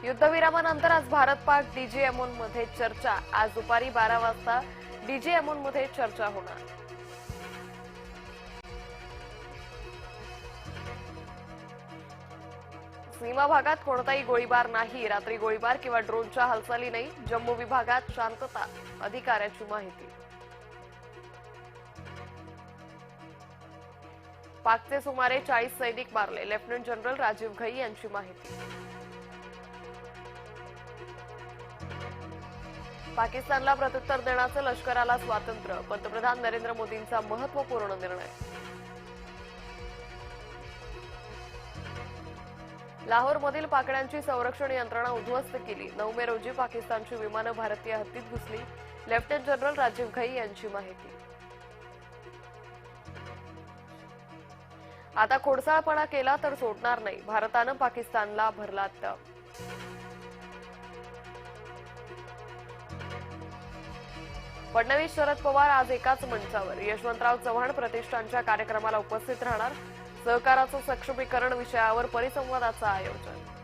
युद्धविरामानंतर आज भारत-पाक डीजीएमओ मध्ये चर्चा। आज दुपारी 12 वाजता डीजीएमओ मध्ये चर्चा होणार। सीमा भागात कोणताही गोळीबार नाही। रात्री गोळीबार किंवा ड्रोनच्या हालचाली नाही। जम्मू विभागात शांतता, अधिकाऱ्याची माहिती। पाकचे सुमारे 40 सैनिक मारले। लेफ्टनंट जनरल राजीव घई यांची माहिती। पाकिस्तानला प्रत्युत्तर देण्याचं लष्कराला स्वातंत्र्य। पंतप्रधान नरेंद्र मोदींचा महत्त्वपूर्ण निर्णय। लाहोरमधील पाकड्यांची संरक्षण यंत्रणा उद्ध्वस्त केली। 9 मे रोजी पाकिस्तानची विमानं भारतीय हद्दीत घुसली। लेफ्टनंट जनरल राजीव घई यांची माहिती। आता खोडसाळपणा केला तर सोडणार नाही। भारतानं पाकिस्तानला भरला तप। फडणवीस शरद पवार आज एकाच मंचावर। यशवंतराव चव्हाण प्रतिष्ठानच्या कार्यक्रमाला उपस्थित राहणार। सहकाराचं सक्षमीकरण विषयावर परिसंवादाचं आयोजन।